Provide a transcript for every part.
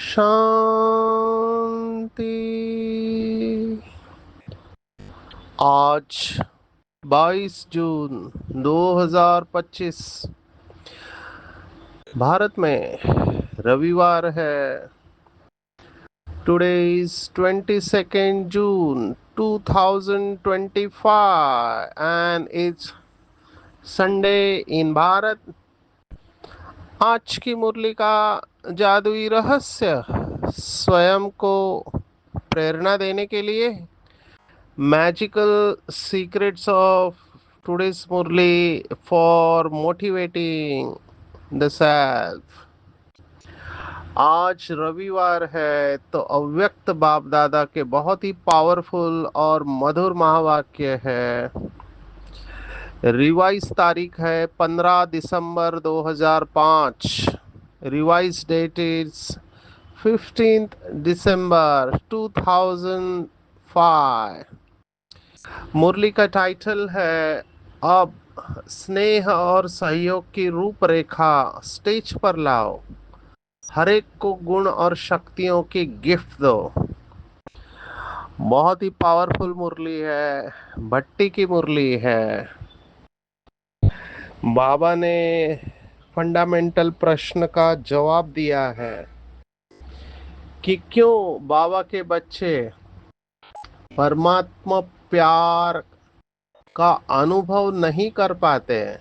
शांति। आज 22 जून 2025 भारत में रविवार है। Today is 22nd June 2025 and it's Sunday in Bharat. आज की मुरली का जादुई रहस्य स्वयं को प्रेरणा देने के लिए magical secrets of today's murli for motivating the self. आज रविवार है तो अव्यक्त बाप दादा के बहुत ही पावरफुल और मधुर महावाक्य है। रिवाइज तारीख है 15 दिसंबर 2005। Revise date is 15th December 2005। मुरली का टाइटल है अब स्नेह और सहयोग की रूपरेखा स्टेज पर लाओ, हर एक को गुण और शक्तियों की गिफ्ट दो। बहुत ही पावरफुल मुरली है, भट्टी की मुरली है। बाबा ने फंडामेंटल प्रश्न का जवाब दिया है कि क्यों बाबा के बच्चे परमात्मा प्यार का अनुभव नहीं कर पाते हैं।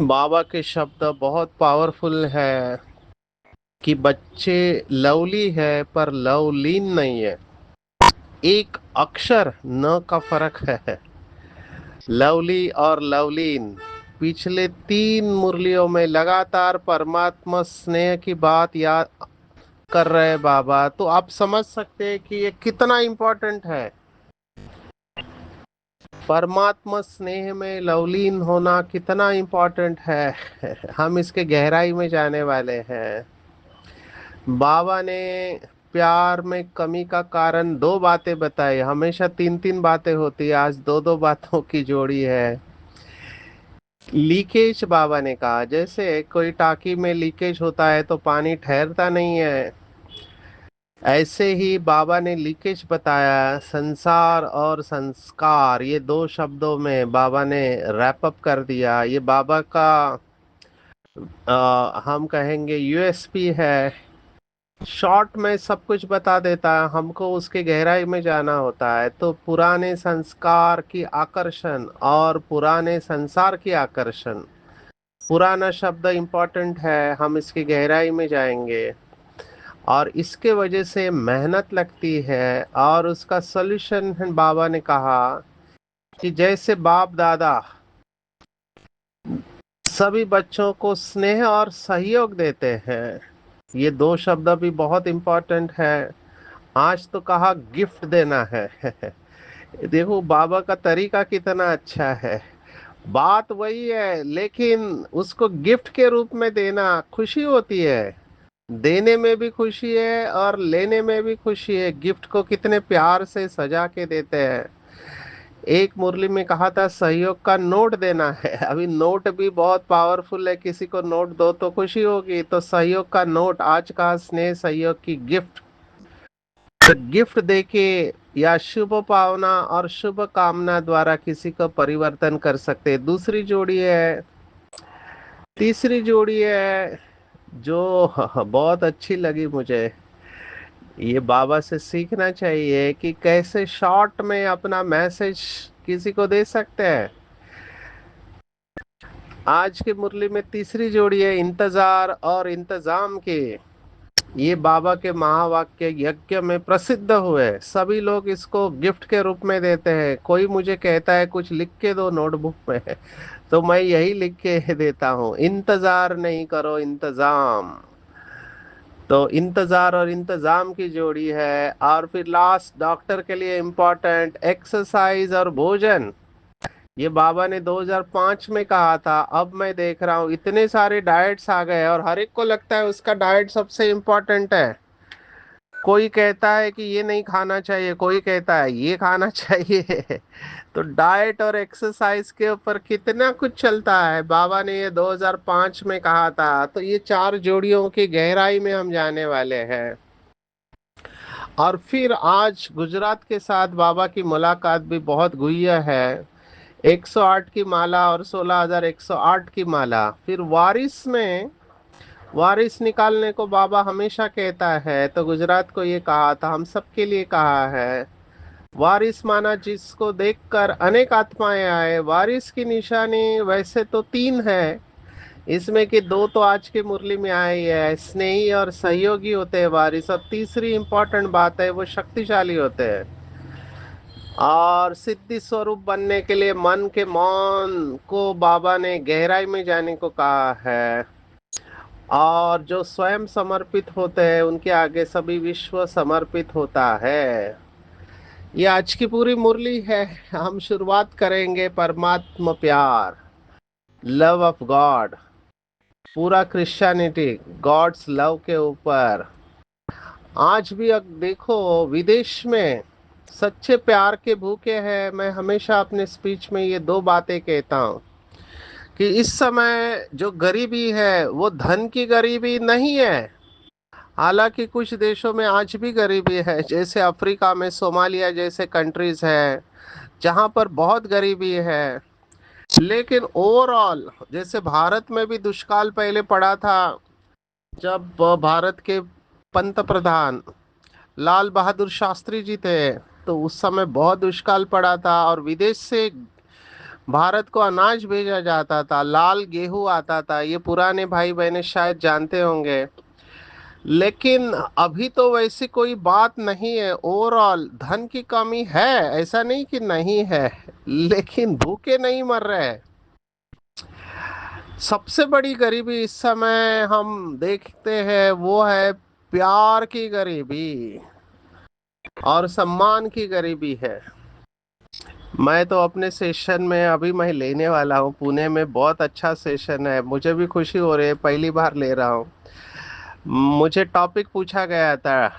बाबा के शब्द बहुत पावरफुल है कि बच्चे लवली है पर लवलीन नहीं है। एक अक्षर न का फर्क है। लवली और लवलीन पिछले 3 मुरलियों में लगातार परमात्मा स्नेह की बात याद कर रहे बाबा, तो आप समझ सकते हैं कि ये कितना इम्पोर्टेंट है। परमात्मा स्नेह में लवलीन होना कितना इम्पोर्टेंट है, हम इसके गहराई में जाने वाले हैं। बाबा ने प्यार में कमी का कारण 2 बातें बताई। हमेशा 3-3 बातें होती है, आज 2-2 बातों की जोड़ी है। लीकेज बाबा ने कहा, जैसे कोई टाकी में लीकेज होता है तो पानी ठहरता नहीं है, ऐसे ही बाबा ने लीकेज बताया। संसार और संस्कार, ये 2 शब्दों में बाबा ने रैप अप कर दिया। ये बाबा का हम कहेंगे यूएसपी है। शॉर्ट में सब कुछ बता देता है, हमको उसके गहराई में जाना होता है। तो पुराने संस्कार की आकर्षण और पुराने संसार की आकर्षण, पुराना शब्द इम्पोर्टेंट है, हम इसकी गहराई में जाएंगे और इसके वजह से मेहनत लगती है। और उसका सॉल्यूशन बाबा ने कहा कि जैसे बाप दादा सभी बच्चों को स्नेह और सहयोग देते हैं, ये 2 शब्द भी बहुत इम्पोर्टेंट है। आज तो कहा गिफ्ट देना है। देखो बाबा का तरीका कितना अच्छा है। बात वही है लेकिन उसको गिफ्ट के रूप में देना, खुशी होती है। देने में भी खुशी है और लेने में भी खुशी है। गिफ्ट को कितने प्यार से सजा के देते हैं। एक मुरली में कहा था सहयोग का नोट देना है। अभी नोट भी बहुत पावरफुल है, किसी को नोट दो तो खुशी होगी, तो सहयोग का नोट। आज का स्नेह सहयोग की गिफ्ट, तो गिफ्ट देके या शुभ भावना और शुभ कामना द्वारा किसी को परिवर्तन कर सकते हैं। दूसरी जोड़ी है, तीसरी जोड़ी है जो बहुत अच्छी लगी मुझे। ये बाबा से सीखना चाहिए कि कैसे शॉर्ट में अपना मैसेज किसी को दे सकते हैं। आज की मुरली में तीसरी जोड़ी है इंतजार और इंतजाम की। ये बाबा के महावाक्य यज्ञ में प्रसिद्ध हुए। सभी लोग इसको गिफ्ट के रूप में देते हैं। कोई मुझे कहता है कुछ लिख के दो नोटबुक में, तो मैं यही लिख के देता हूँ, इंतजार नहीं करो, इंतजाम। तो इंतजार और इंतजाम की जोड़ी है। और फिर लास्ट डॉक्टर के लिए इम्पोर्टेंट, एक्सरसाइज और भोजन। ये बाबा ने 2005 में कहा था। अब मैं देख रहा हूँ इतने सारे डाइट्स आ गए और हर एक को लगता है उसका डाइट सबसे इम्पोर्टेंट है। कोई कहता है कि ये नहीं खाना चाहिए, कोई कहता है ये खाना चाहिए। तो डाइट और एक्सरसाइज के ऊपर कितना कुछ चलता है। बाबा ने ये 2005 में कहा था। तो ये चार जोड़ियों की गहराई में हम जाने वाले हैं। और फिर आज गुजरात के साथ बाबा की मुलाकात भी बहुत गुह्य है। 108 की माला और 16,108 की माला। फिर वारिस में, वारिस निकालने को बाबा हमेशा कहता है, तो गुजरात को ये कहा था, हम सबके लिए कहा है। वारिस माना जिसको देखकर अनेक आत्माएं आए। वारिस की निशानी वैसे तो तीन है, इसमें कि दो तो आज की मुरली में आई है, स्नेही और सहयोगी होते हैं वारिस। और तीसरी इंपॉर्टेंट बात है, वो शक्तिशाली होते हैं। और सिद्धि स्वरूप बनने के लिए मन के मौन को बाबा ने गहराई में जाने को कहा है। और जो स्वयं समर्पित होते हैं उनके आगे सभी विश्व समर्पित होता है। ये आज की पूरी मुरली है। हम शुरुआत करेंगे परमात्मा प्यार, लव ऑफ गॉड। पूरा क्रिश्चियनिटी गॉड्स लव के ऊपर। आज भी देखो, विदेश में सच्चे प्यार के भूखे हैं। मैं हमेशा अपने स्पीच में ये दो बातें कहता हूँ कि इस समय जो गरीबी है वो धन की गरीबी नहीं है। हालांकि कुछ देशों में आज भी गरीबी है, जैसे अफ्रीका में सोमालिया जैसे कंट्रीज है जहाँ पर बहुत गरीबी है। लेकिन ओवरऑल, जैसे भारत में भी दुष्काल पहले पड़ा था, जब भारत के पंत प्रधान लाल बहादुर शास्त्री जी थे, तो उस समय बहुत दुष्काल पड़ा था और विदेश से भारत को अनाज भेजा जाता था, लाल गेहूं आता था। ये पुराने भाई बहने शायद जानते होंगे। लेकिन अभी तो वैसी कोई बात नहीं है। ओवरऑल धन की कमी है, ऐसा नहीं कि नहीं है, लेकिन भूखे नहीं मर रहे। सबसे बड़ी गरीबी इस समय हम देखते हैं वो है प्यार की गरीबी और सम्मान की गरीबी है। मैं तो अपने सेशन में अभी मैं लेने वाला हूँ, पुणे में बहुत अच्छा सेशन है। मुझे भी खुशी हो रही है, पहली बार ले रहा हूँ। मुझे टॉपिक पूछा गया था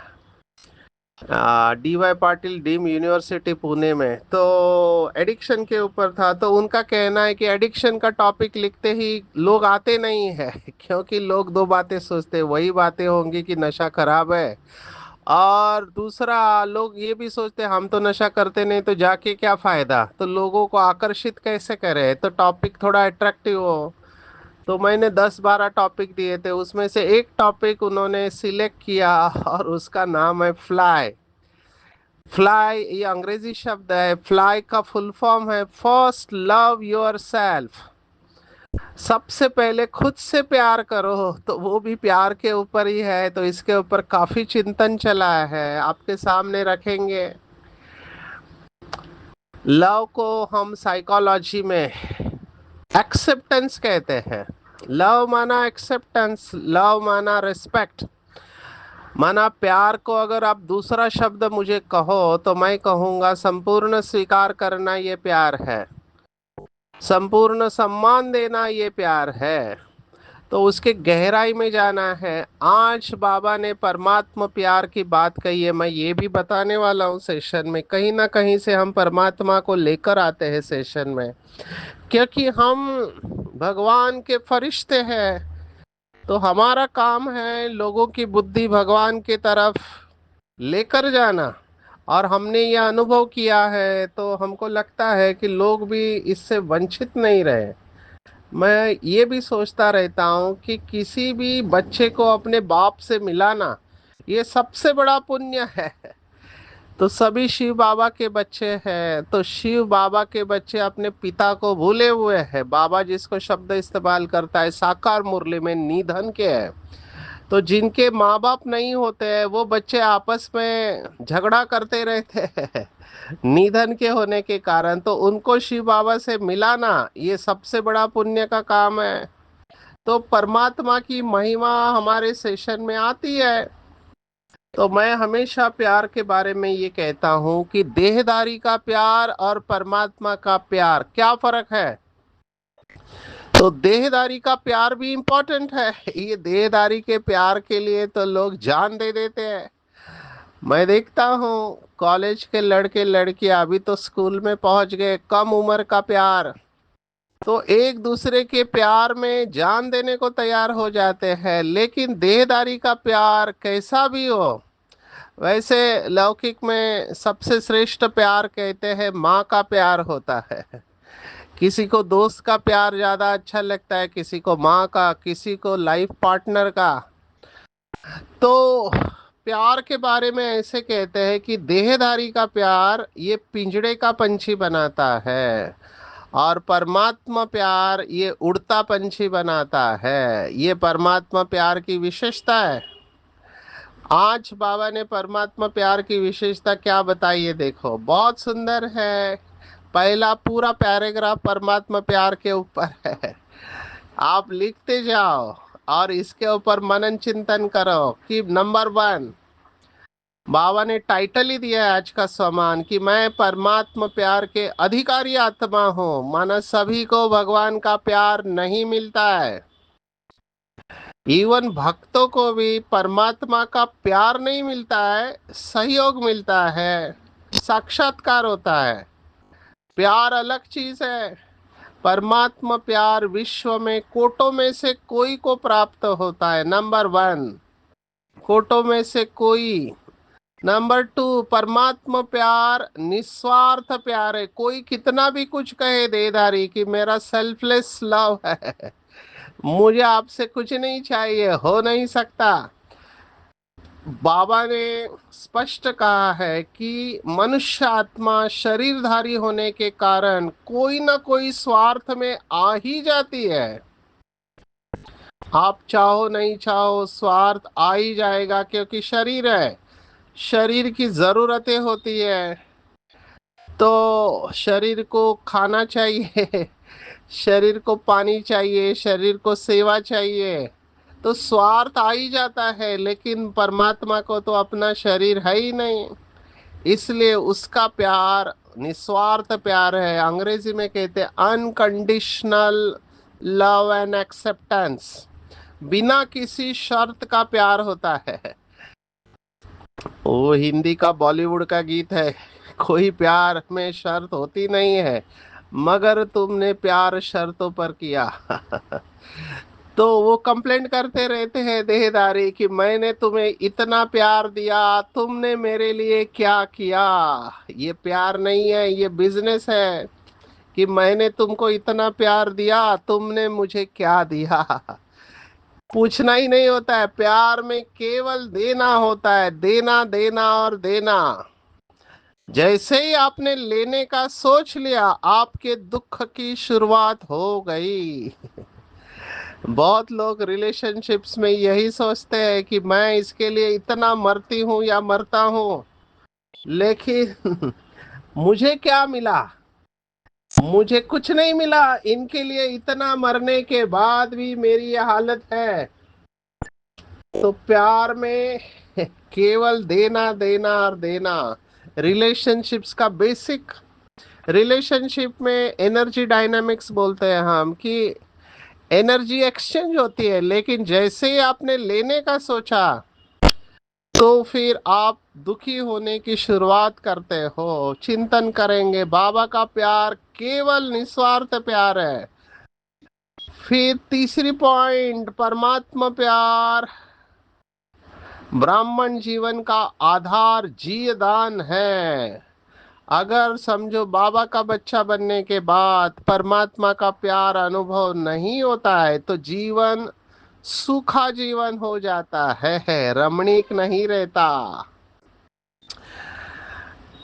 DY Patil deem university Pune में, तो एडिक्शन के ऊपर था। तो उनका कहना है कि एडिक्शन का टॉपिक लिखते ही लोग आते नहीं है क्योंकि लोग दो बातें सोचते हैं, वही बातें होंगी कि नशा खराब है, और दूसरा लोग ये भी सोचते हैं हम तो नशा करते नहीं तो जाके क्या फायदा। तो लोगों को आकर्षित कैसे करें तो टॉपिक थोड़ा अट्रैक्टिव हो। तो मैंने 10-12 टॉपिक दिए थे, उसमें से एक टॉपिक उन्होंने सिलेक्ट किया और उसका नाम है फ्लाई। फ्लाई ये अंग्रेजी शब्द है। फ्लाई का फुल फॉर्म है फर्स्ट लव योर सेल्फ। सबसे पहले खुद से प्यार करो। तो वो भी प्यार के ऊपर ही है। तो इसके ऊपर काफी चिंतन चला है, आपके सामने रखेंगे। लव को हम साइकोलॉजी में एक्सेप्टेंस कहते हैं। लव माना एक्सेप्टेंस, लव माना रिस्पेक्ट, माना प्यार को अगर आप दूसरा शब्द मुझे कहो तो मैं कहूँगा संपूर्ण स्वीकार करना ये प्यार है, संपूर्ण सम्मान देना ये प्यार है। तो उसके गहराई में जाना है। आज बाबा ने परमात्मा प्यार की बात कही है। मैं ये भी बताने वाला हूँ सेशन में, कहीं ना कहीं से हम परमात्मा को लेकर आते हैं सेशन में, क्योंकि हम भगवान के फरिश्ते हैं। तो हमारा काम है लोगों की बुद्धि भगवान की तरफ लेकर जाना। और हमने यह अनुभव किया है, तो हमको लगता है कि लोग भी इससे वंचित नहीं रहे। मैं ये भी सोचता रहता हूँ कि किसी भी बच्चे को अपने बाप से मिलाना ये सबसे बड़ा पुण्य है। तो सभी शिव बाबा के बच्चे हैं, तो शिव बाबा के बच्चे अपने पिता को भूले हुए हैं। बाबा जिसको शब्द इस्तेमाल करता है साकार मुरली में निधन के है, तो जिनके माँ बाप नहीं होते हैं वो बच्चे आपस में झगड़ा करते रहते हैं निधन के होने के कारण, तो उनको शिव बाबा से मिलाना ये सबसे बड़ा पुण्य का काम है। तो परमात्मा की महिमा हमारे सेशन में आती है। तो मैं हमेशा प्यार के बारे में ये कहता हूँ कि देहदारी का प्यार और परमात्मा का प्यार क्या फर्क है। तो देहदारी का प्यार भी इम्पोर्टेंट है। ये देहदारी के प्यार के लिए तो लोग जान दे देते हैं। मैं देखता हूँ कॉलेज के लड़के लड़कियां अभी तो स्कूल में पहुंच गए, कम उम्र का प्यार, तो एक दूसरे के प्यार में जान देने को तैयार हो जाते हैं। लेकिन देहदारी का प्यार कैसा भी हो, वैसे लौकिक में सबसे श्रेष्ठ प्यार कहते हैं माँ का प्यार होता है। किसी को दोस्त का प्यार ज्यादा अच्छा लगता है, किसी को माँ का, किसी को लाइफ पार्टनर का। तो प्यार के बारे में ऐसे कहते हैं कि देहधारी का प्यार ये पिंजड़े का पंछी बनाता है, और परमात्मा प्यार ये उड़ता पंछी बनाता है। ये परमात्मा प्यार की विशेषता है। आज बाबा ने परमात्मा प्यार की विशेषता क्या बताई है, देखो बहुत सुंदर है। पहला पूरा पैराग्राफ परमात्मा प्यार के ऊपर है। आप लिखते जाओ और इसके ऊपर मनन चिंतन करो कि नंबर 1, बाबा ने टाइटल ही दिया है आज का सम्मान कि मैं परमात्मा प्यार के अधिकारी आत्मा हूँ। माना सभी को भगवान का प्यार नहीं मिलता है, इवन भक्तों को भी परमात्मा का प्यार नहीं मिलता है, सहयोग मिलता है, साक्षात्कार होता है। प्यार अलग चीज है। परमात्मा प्यार विश्व में कोटों में से कोई को प्राप्त होता है, नंबर 1, कोटों में से कोई। नंबर 2, परमात्मा प्यार निस्वार्थ प्यार है। कोई कितना भी कुछ कहे देदारी कि मेरा सेल्फलेस लव है, मुझे आपसे कुछ नहीं चाहिए, हो नहीं सकता। बाबा ने स्पष्ट कहा है कि मनुष्य आत्मा शरीरधारी होने के कारण कोई ना कोई स्वार्थ में आ ही जाती है। आप चाहो नहीं चाहो स्वार्थ आ ही जाएगा, क्योंकि शरीर है, शरीर की जरूरतें होती है। तो शरीर को खाना चाहिए शरीर को पानी चाहिए, शरीर को सेवा चाहिए, तो स्वार्थ आ ही जाता है। लेकिन परमात्मा को तो अपना शरीर है ही नहीं, इसलिए उसका प्यार निस्वार्थ प्यार है। अंग्रेजी में कहते हैं अनकंडीशनल लव एंड एक्सेप्टेंस, बिना किसी शर्त का प्यार होता है। वो हिंदी का बॉलीवुड का गीत है, कोई प्यार में शर्त होती नहीं है, मगर तुमने प्यार शर्तों पर किया तो वो कंप्लेंट करते रहते हैं देहदारी कि मैंने तुम्हें इतना प्यार दिया, तुमने मेरे लिए क्या किया। ये प्यार नहीं है, ये बिजनेस है कि मैंने तुमको इतना प्यार दिया, तुमने मुझे क्या दिया पूछना ही नहीं होता है। प्यार में केवल देना होता है, देना देना और देना। जैसे ही आपने लेने का सोच लिया, आपके दुख की शुरुआत हो गई बहुत लोग रिलेशनशिप्स में यही सोचते हैं कि मैं इसके लिए इतना मरती हूँ या मरता हूँ, लेकिन मुझे क्या मिला, मुझे कुछ नहीं मिला। इनके लिए इतना मरने के बाद भी मेरी ये हालत है। तो प्यार में केवल देना देना और देना। रिलेशनशिप्स का बेसिक, रिलेशनशिप में एनर्जी डायनामिक्स बोलते हैं हम कि एनर्जी एक्सचेंज होती है। लेकिन जैसे ही आपने लेने का सोचा, तो फिर आप दुखी होने की शुरुआत करते हो। चिंतन करेंगे बाबा का प्यार केवल निस्वार्थ प्यार है। फिर तीसरी पॉइंट, परमात्मा प्यार ब्राह्मण जीवन का आधार जीवदान है। अगर समझो बाबा का बच्चा बनने के बाद परमात्मा का प्यार अनुभव नहीं होता है, तो जीवन सूखा जीवन हो जाता है, रमणीक नहीं रहता।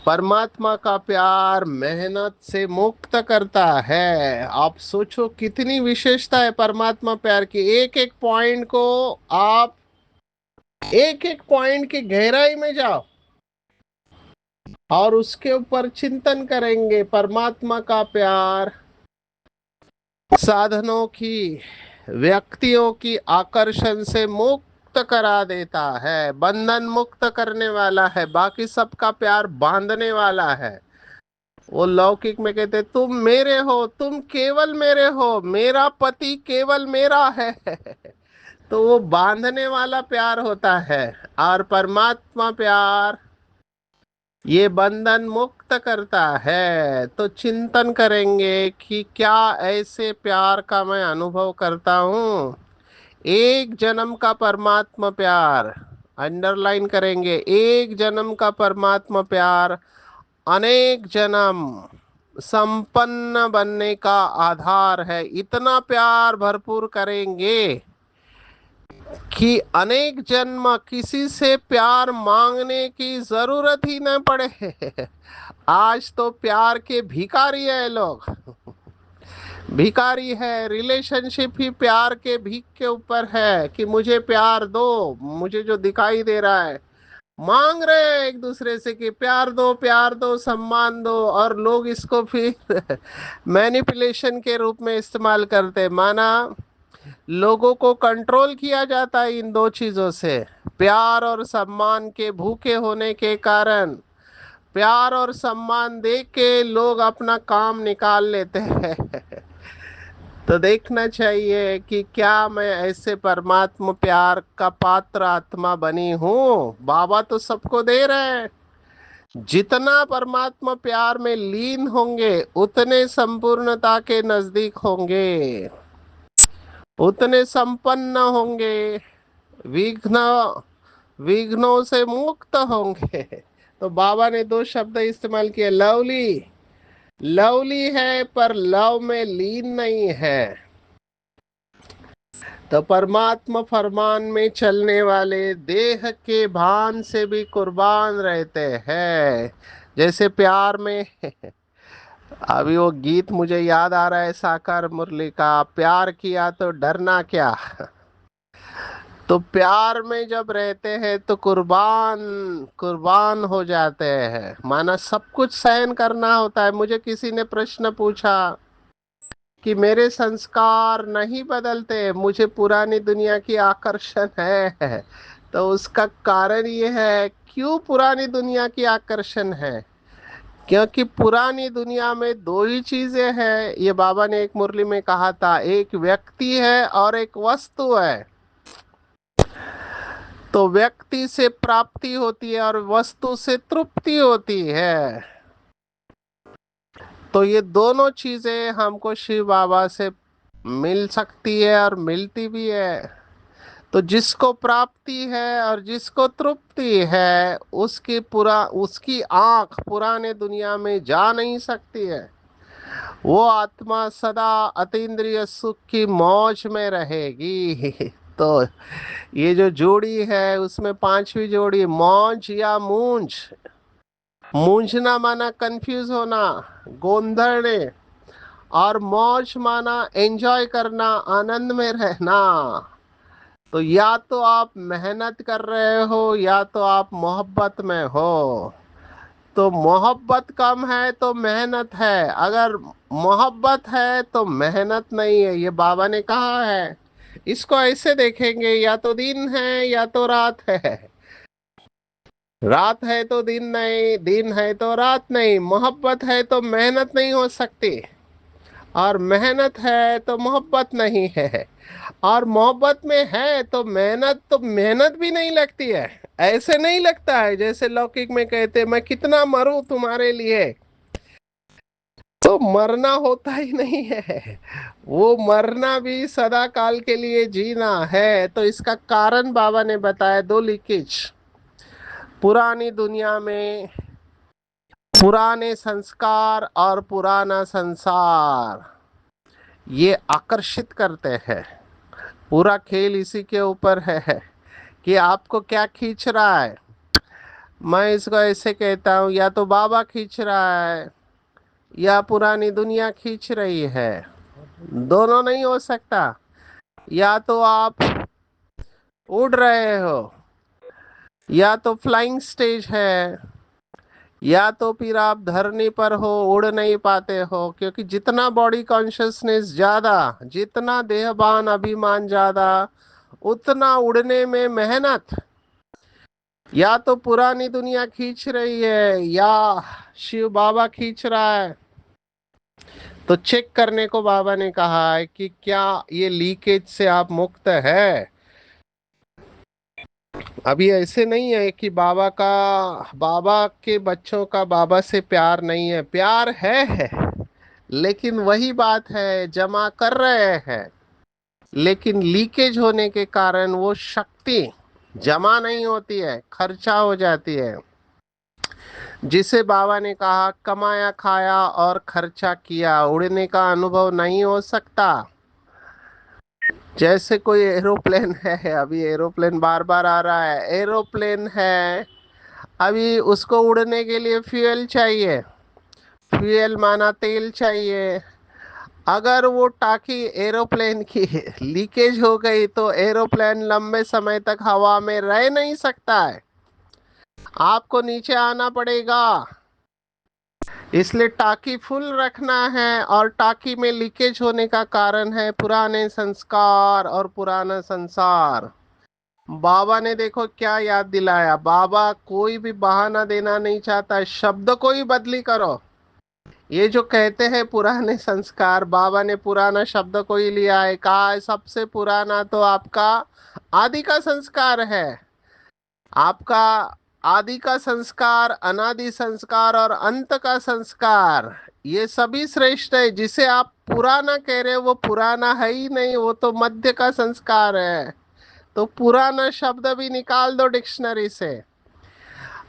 परमात्मा का प्यार मेहनत से मुक्त करता है। आप सोचो कितनी विशेषता है परमात्मा प्यार की। एक एक पॉइंट को आप एक एक पॉइंट की गहराई में जाओ और उसके ऊपर चिंतन करेंगे। परमात्मा का प्यार साधनों की, व्यक्तियों की आकर्षण से मुक्त करा देता है, बंधन मुक्त करने वाला है। बाकी सबका प्यार बांधने वाला है। वो लौकिक में कहते तुम मेरे हो, तुम केवल मेरे हो, मेरा पति केवल मेरा है। तो वो बांधने वाला प्यार होता है। और परमात्मा प्यार ये बंधन मुक्त करता है। तो चिंतन करेंगे कि क्या ऐसे प्यार का मैं अनुभव करता हूँ। एक जन्म का परमात्मा प्यार, अंडरलाइन करेंगे, एक जन्म का परमात्मा प्यार अनेक जन्म संपन्न बनने का आधार है। इतना प्यार भरपूर करेंगे कि अनेक जन्म किसी से प्यार मांगने की जरूरत ही न पड़े। आज तो प्यार के भिखारी है लोग। भिखारी है, रिलेशनशिप ही प्यार के भीख के ऊपर है कि मुझे प्यार दो। मुझे जो दिखाई दे रहा है, मांग रहे हैं एक दूसरे से कि प्यार दो, प्यार दो, सम्मान दो। और लोग इसको फिर मैनिपुलेशन के रूप में इस्तेमाल करते। माना लोगों को कंट्रोल किया जाता है इन दो चीजों से। प्यार और सम्मान के भूखे होने के कारण प्यार और सम्मान दे के लोग अपना काम निकाल लेते हैं। तो देखना चाहिए कि क्या मैं ऐसे परमात्मा प्यार का पात्र आत्मा बनी हूँ। बाबा तो सबको दे रहे हैं। जितना परमात्मा प्यार में लीन होंगे उतने संपूर्णता के नजदीक होंगे, उतने संपन्न होंगे, विघ्न विघ्नों से मुक्त होंगे। तो बाबा ने दो शब्द इस्तेमाल किए, लवली। लवली है पर लव में लीन नहीं है। तो परमात्मा फरमान में चलने वाले देह के भान से भी कुर्बान रहते हैं। जैसे प्यार में अभी वो गीत मुझे याद आ रहा है साकार मुरली का, प्यार किया तो डरना क्या। तो प्यार में जब रहते हैं तो कुर्बान कुर्बान हो जाते हैं। माना सब कुछ सहन करना होता है। मुझे किसी ने प्रश्न पूछा कि मेरे संस्कार नहीं बदलते, मुझे पुरानी दुनिया की आकर्षण है। तो उसका कारण ये है, क्यों पुरानी दुनिया की आकर्षण है? क्योंकि पुरानी दुनिया में दो ही चीजें हैं। ये बाबा ने एक मुरली में कहा था, एक व्यक्ति है और एक वस्तु है। तो व्यक्ति से प्राप्ति होती है और वस्तु से तृप्ति होती है। तो ये दोनों चीजें हमको शिव बाबा से मिल सकती है और मिलती भी है। तो जिसको प्राप्ति है और जिसको तृप्ति है, उसकी आंख पुराने दुनिया में जा नहीं सकती है। वो आत्मा सदा अतीन्द्रिय सुख की मौज में रहेगी। तो ये जो जोड़ी है उसमें पांचवी जोड़ी, मौज या मूंज। मूंझना माना कंफ्यूज होना, गोंधळणे। और मौज माना एंजॉय करना, आनंद में रहना। तो या तो आप मेहनत कर रहे हो या तो आप मोहब्बत में हो। तो मोहब्बत कम है तो मेहनत है, अगर मोहब्बत है तो मेहनत नहीं है। ये बाबा ने कहा है। इसको ऐसे देखेंगे, या तो दिन है या तो रात है। रात है तो दिन नहीं, दिन है तो रात नहीं। मोहब्बत है तो मेहनत नहीं हो सकती, और मेहनत है तो मोहब्बत नहीं है। और मोहब्बत में है तो मेहनत भी नहीं लगती है। ऐसे नहीं लगता है जैसे लौकिक में कहते मैं कितना मरूं तुम्हारे लिए। तो मरना होता ही नहीं है। वो मरना भी सदा काल के लिए जीना है। तो इसका कारण बाबा ने बताया, दो लीकेज। पुरानी दुनिया में पुराने संस्कार और पुराना संसार ये आकर्षित करते हैं। पूरा खेल इसी के ऊपर है कि आपको क्या खींच रहा है। मैं इसको ऐसे कहता हूँ, या तो बाबा खींच रहा है या पुरानी दुनिया खींच रही है। दोनों नहीं हो सकता। या तो आप उड़ रहे हो या तो फ्लाइंग स्टेज है, या तो फिर आप धरनी पर हो, उड़ नहीं पाते हो, क्योंकि जितना बॉडी कॉन्शियसनेस ज्यादा, जितना देहभान अभिमान ज्यादा, उतना उड़ने में मेहनत। या तो पुरानी दुनिया खींच रही है या शिव बाबा खींच रहा है। तो चेक करने को बाबा ने कहा है कि क्या ये लीकेज से आप मुक्त है। अभी ऐसे नहीं है कि बाबा के बच्चों का बाबा से प्यार नहीं है, प्यार है। लेकिन वही बात है, जमा कर रहे हैं, लेकिन लीकेज होने के कारण वो शक्ति जमा नहीं होती है, खर्चा हो जाती है। जिसे बाबा ने कहा कमाया खाया और खर्चा किया, उड़ने का अनुभव नहीं हो सकता। जैसे कोई एरोप्लेन है, अभी एरोप्लेन बार बार आ रहा है, एरोप्लेन है, अभी उसको उड़ने के लिए फ्यूल चाहिए। फ्यूल माना तेल चाहिए। अगर वो टाकी एरोप्लेन की लीकेज हो गई तो एरोप्लेन लंबे समय तक हवा में रह नहीं सकता है, आपको नीचे आना पड़ेगा। इसलिए टाकी फुल रखना है, और टाकी में लीकेज होने का कारण है पुराने संस्कार और पुराना संसार। बाबा ने देखो क्या याद दिलाया, बाबा कोई भी बहाना देना नहीं चाहता, शब्द को ही बदली करो। ये जो कहते हैं पुराने संस्कार, बाबा ने पुराना शब्द को ही लिया है, कहा है सबसे पुराना तो आपका आदि का संस्कार है। आपका आदि का संस्कार, अनादि संस्कार और अंत का संस्कार, ये सभी श्रेष्ठ है। जिसे आप पुराना कह रहे हो वो पुराना है ही नहीं, वो तो मध्य का संस्कार है। तो पुराना शब्द भी निकाल दो डिक्शनरी से।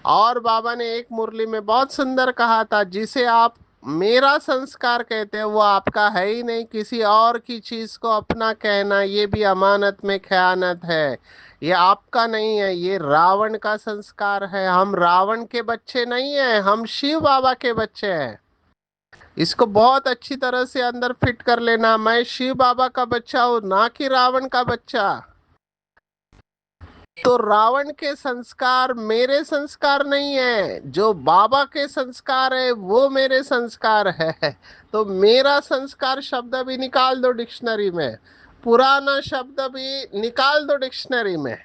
और बाबा ने एक मुरली में बहुत सुंदर कहा था, जिसे आप मेरा संस्कार कहते हैं वो आपका है ही नहीं, किसी और की चीज को अपना कहना ये भी अमानत में खयानत है। ये आपका नहीं है, ये रावण का संस्कार है। हम रावण के बच्चे नहीं हैं, हम शिव बाबा के बच्चे हैं। इसको बहुत अच्छी तरह से अंदर फिट कर लेना, मैं शिव बाबा का बच्चा हूँ, ना कि रावण का बच्चा। तो रावण के संस्कार मेरे संस्कार नहीं है, जो बाबा के संस्कार है वो मेरे संस्कार है। तो मेरा संस्कार शब्द भी निकाल दो डिक्शनरी में, पुराना शब्द भी निकाल दो डिक्शनरी में।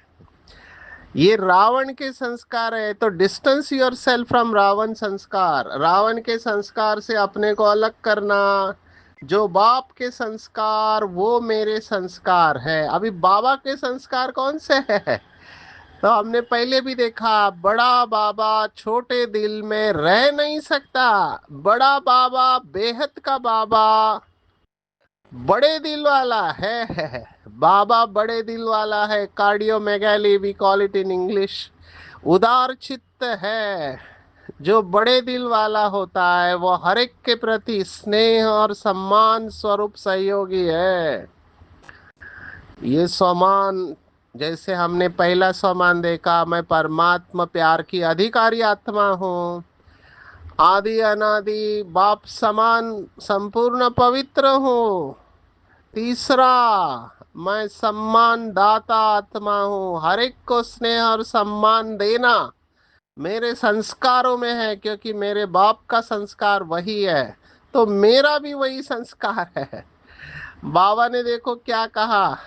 ये रावण के संस्कार है, तो distance yourself from Ravan sanskar. Ravan के संस्कार से अपने को अलग करना। जो बाप के संस्कार वो मेरे संस्कार है। अभी बाबा के संस्कार कौन से है? तो हमने पहले भी देखा, बड़ा बाबा छोटे दिल में रह नहीं सकता। बड़ा बाबा बेहद का बाबा, बड़े दिल वाला है। बाबा बड़े दिल वाला है, cardiomegaly we call it in English. उदार चित्त है। जो बड़े दिल वाला होता है वो हर एक के प्रति स्नेह और सम्मान स्वरूप सहयोगी है। ये सम्मान, जैसे हमने पहला सम्मान देखा, मैं परमात्मा प्यार की अधिकारी आत्मा हूँ, आदि अनादि बाप समान संपूर्ण पवित्र हूँ। तीसरा, मैं सम्मान दाता आत्मा हूँ, हर एक को स्नेह और सम्मान देना मेरे संस्कारों में है, क्योंकि मेरे बाप का संस्कार वही है, तो मेरा भी वही संस्कार है। बाबा ने देखो क्या कहा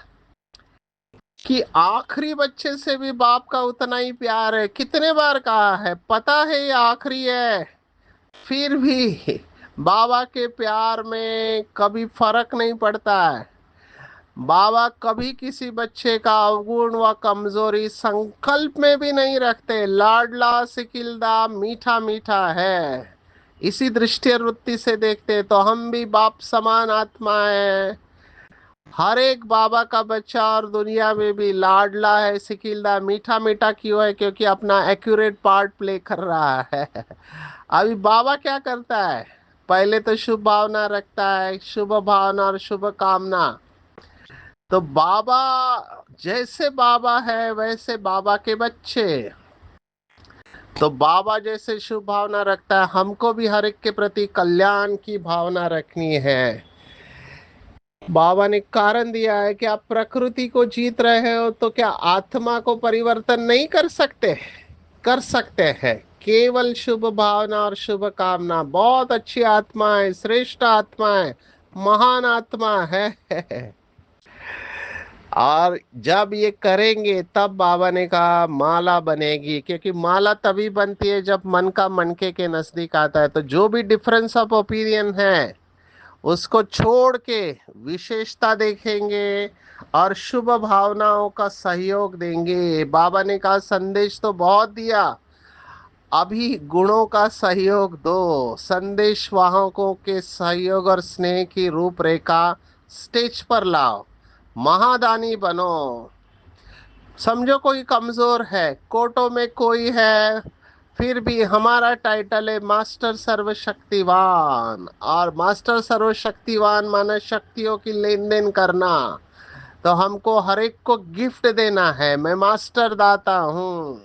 कि आखिरी बच्चे से भी बाप का उतना ही प्यार है। कितने बार कहा है, पता है ये आखिरी है, फिर भी बाबा के प्यार में कभी फर्क नहीं पड़ता है। बाबा कभी किसी बच्चे का अवगुण व कमजोरी संकल्प में भी नहीं रखते। लाडला सिकिलदा मीठा मीठा है। इसी दृष्टि वृत्ति से देखते तो हम भी बाप समान आत्मा है। हर एक बाबा का बच्चा और दुनिया में भी लाडला है, सिकिलदा, मीठा मीठा क्यों है? क्योंकि अपना एक्यूरेट पार्ट प्ले कर रहा है। अभी बाबा क्या करता है? पहले तो शुभ भावना रखता है, शुभ भावना और शुभ कामना। तो बाबा, जैसे बाबा है वैसे बाबा के बच्चे। तो बाबा जैसे शुभ भावना रखता है, हमको भी हर एक के प्रति कल्याण की भावना रखनी है। बाबा ने कारण दिया है कि आप प्रकृति को जीत रहे हो तो क्या आत्मा को परिवर्तन नहीं कर सकते? कर सकते हैं। केवल शुभ भावना और शुभ कामना, बहुत अच्छी आत्मा है, श्रेष्ठ आत्मा है, महान आत्मा है। और जब ये करेंगे तब बाबा ने कहा माला बनेगी, क्योंकि माला तभी बनती है जब मन का मनके के नजदीक आता है। तो जो भी डिफरेंस ऑफ ओपिनियन है उसको छोड़ के विशेषता देखेंगे और शुभ भावनाओं का सहयोग देंगे। बाबा ने कहा संदेश तो बहुत दिया, अभी गुणों का सहयोग दो, संदेश वाहकों के सहयोग और स्नेह की रूपरेखा स्टेज पर लाओ, महादानी बनो। समझो कोई कमजोर है, कोर्टों में कोई है, फिर भी हमारा टाइटल है मास्टर सर्वशक्तिवान, और मास्टर सर्वशक्तिवान माने शक्तियों की लेन देन करना। तो हमको हर एक को गिफ्ट देना है, मैं मास्टर दाता हूँ।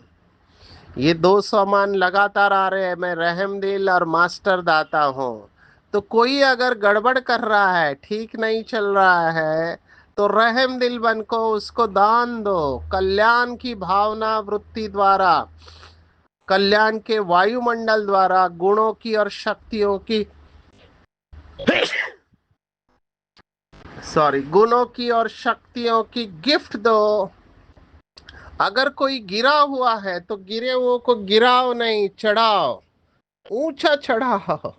ये दो समान लगातार आ रहे हैं, मैं रहम दिल और मास्टर दाता हूँ। तो कोई अगर गड़बड़ कर रहा है, ठीक नहीं चल रहा है, तो रहम दिल बन को उसको दान दो, कल्याण की भावना वृत्ति द्वारा, कल्याण के वायुमंडल द्वारा गुणों की और शक्तियों की गुणों की और शक्तियों की गिफ्ट दो। अगर कोई गिरा हुआ है तो गिरे हुए को गिराओ नहीं, चढ़ाओ, ऊंचा चढ़ाओ,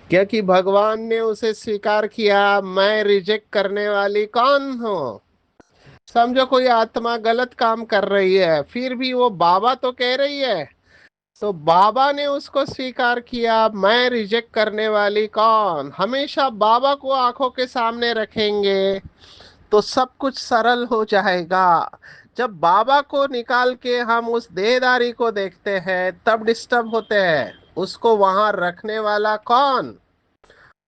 क्योंकि भगवान ने उसे स्वीकार किया। मैं रिजेक्ट करने वाली कौन हूँ? समझो कोई आत्मा गलत काम कर रही है, फिर भी वो बाबा तो कह रही है, तो बाबा ने उसको स्वीकार किया। मैं रिजेक्ट करने वाली कौन? हमेशा बाबा को आंखों के सामने रखेंगे तो सब कुछ सरल हो जाएगा। जब बाबा को निकाल के हम उस देहदारी को देखते हैं तब डिस्टर्ब होते हैं। उसको वहां रखने वाला कौन?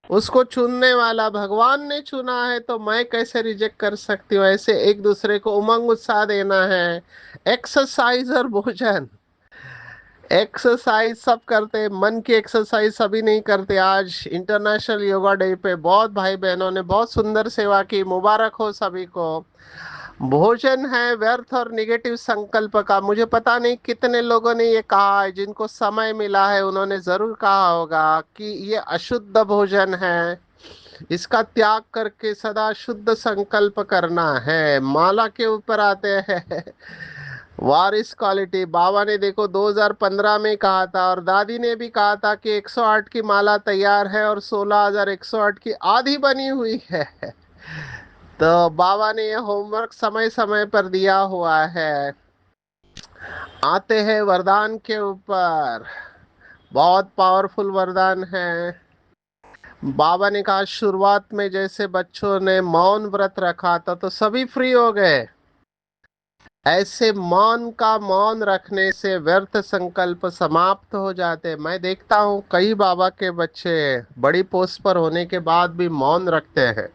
उसको चुनने वाला भगवान ने चुना है, तो मैं कैसे रिजेक्ट कर सकती हूँ? ऐसे एक दूसरे को उमंग उत्साह देना है। एक्सरसाइज और भोजन, एक्सरसाइज सब करते हैं, मन की एक्सरसाइज सभी नहीं करते। आज इंटरनेशनल योगा डे पे बहुत भाई बहनों ने बहुत सुंदर सेवा की, मुबारक हो सभी को। भोजन है व्यर्थ और निगेटिव संकल्प का। मुझे पता नहीं कितने लोगों ने ये कहा है, जिनको समय मिला है उन्होंने जरूर कहा होगा कि ये अशुद्ध भोजन है, इसका त्याग करके सदा शुद्ध संकल्प करना है। माला के ऊपर आते हैं। वारिस क्वालिटी, बाबा ने देखो 2015 में कहा था, और दादी ने भी कहा था कि 108 की माला तैयार है और 16,108 की आधी बनी हुई है। तो बाबा ने ये होमवर्क समय समय पर दिया हुआ है। आते हैं वरदान के ऊपर, बहुत पावरफुल वरदान है। बाबा ने कहा शुरुआत में जैसे बच्चों ने मौन व्रत रखा था तो सभी फ्री हो गए, ऐसे मौन का मौन रखने से व्यर्थ संकल्प समाप्त हो जाते। मैं देखता हूँ कई बाबा के बच्चे बड़ी पोस्ट पर होने के बाद भी मौन रखते हैं।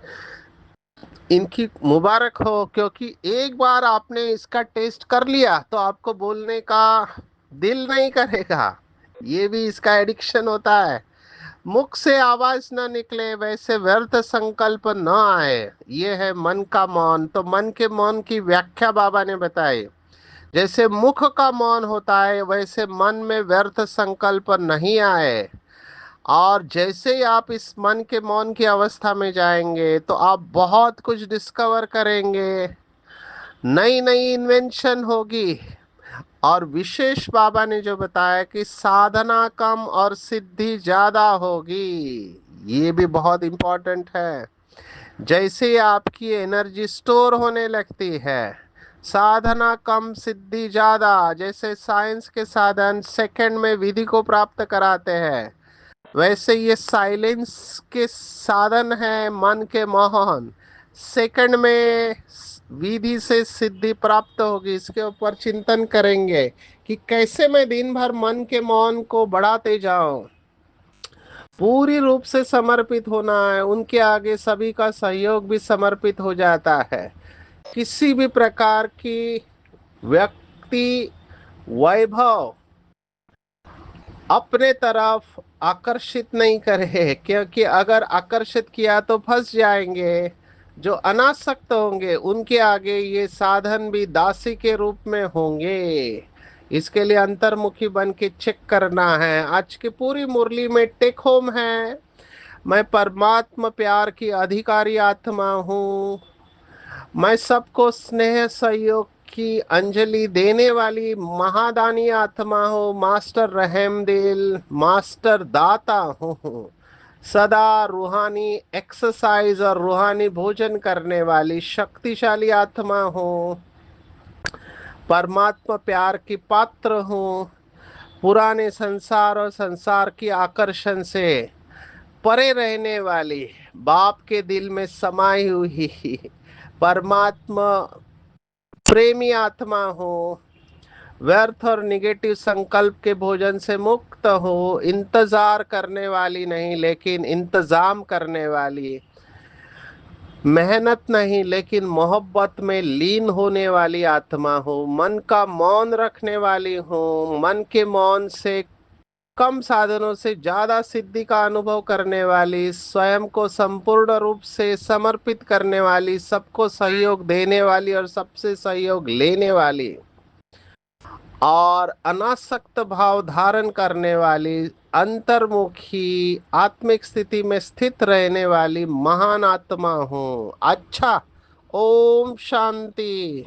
इनकी मुबारक हो, क्योंकि एक बार आपने इसका टेस्ट कर लिया तो आपको बोलने का दिल नहीं करेगा। ये भी इसका एडिक्शन होता है। मुख से आवाज न निकले वैसे व्यर्थ संकल्प न आए, ये है मन का मौन। तो मन के मौन की व्याख्या बाबा ने बताई, जैसे मुख का मौन होता है वैसे मन में व्यर्थ संकल्प नहीं आए। और जैसे ही आप इस मन के मौन की अवस्था में जाएंगे तो आप बहुत कुछ डिस्कवर करेंगे, नई नई इन्वेंशन होगी। और विशेष बाबा ने जो बताया कि साधना कम और सिद्धि ज्यादा होगी, ये भी बहुत इंपॉर्टेंट है। जैसे ही आपकी एनर्जी स्टोर होने लगती है, साधना कम सिद्धि ज्यादा, जैसे साइंस के साधन सेकंड में विधि को प्राप्त कराते हैं, वैसे ये साइलेंस के साधन है मन के मोहन, सेकंड में विधि से सिद्धि प्राप्त होगी। इसके ऊपर चिंतन करेंगे कि कैसे मैं दिन भर मन के मौन को बढ़ाते जाऊं। पूरी रूप से समर्पित होना है, उनके आगे सभी का सहयोग भी समर्पित हो जाता है। किसी भी प्रकार की व्यक्ति वैभव अपने तरफ आकर्षित नहीं करे, क्योंकि अगर आकर्षित किया तो फंस जाएंगे। जो अनासक्त होंगे उनके आगे ये साधन भी दासी के रूप में होंगे। इसके लिए अंतर्मुखी बन के चेक करना है। आज की पूरी मुरली में टेक होम है, मैं परमात्मा प्यार की अधिकारी आत्मा हूँ। मैं सबको स्नेह सहयोग की अंजलि देने वाली महादानी आत्मा हूँ। मास्टर रहम दिल, मास्टर दाता हूँ। सदा रूहानी एक्सरसाइज और रूहानी भोजन करने वाली शक्तिशाली आत्मा हूँ। परमात्मा प्यार की पात्र हूँ। पुराने संसार और संसार की आकर्षण से परे रहने वाली, बाप के दिल में समाई हुई परमात्मा प्रेमी आत्मा हो। व्यर्थ और निगेटिव संकल्प के भोजन से मुक्त हो। इंतजार करने वाली नहीं लेकिन इंतजाम करने वाली, मेहनत नहीं लेकिन मोहब्बत में लीन होने वाली आत्मा हो। मन का मौन रखने वाली हो। मन के मौन से कम साधनों से ज्यादा सिद्धि का अनुभव करने वाली, स्वयं को संपूर्ण रूप से समर्पित करने वाली, सबको सहयोग देने वाली और सबसे सहयोग लेने वाली, और अनासक्त भाव धारण करने वाली, अंतर्मुखी आत्मिक स्थिति में स्थित रहने वाली महान आत्मा हूँ। अच्छा, ओम शांति।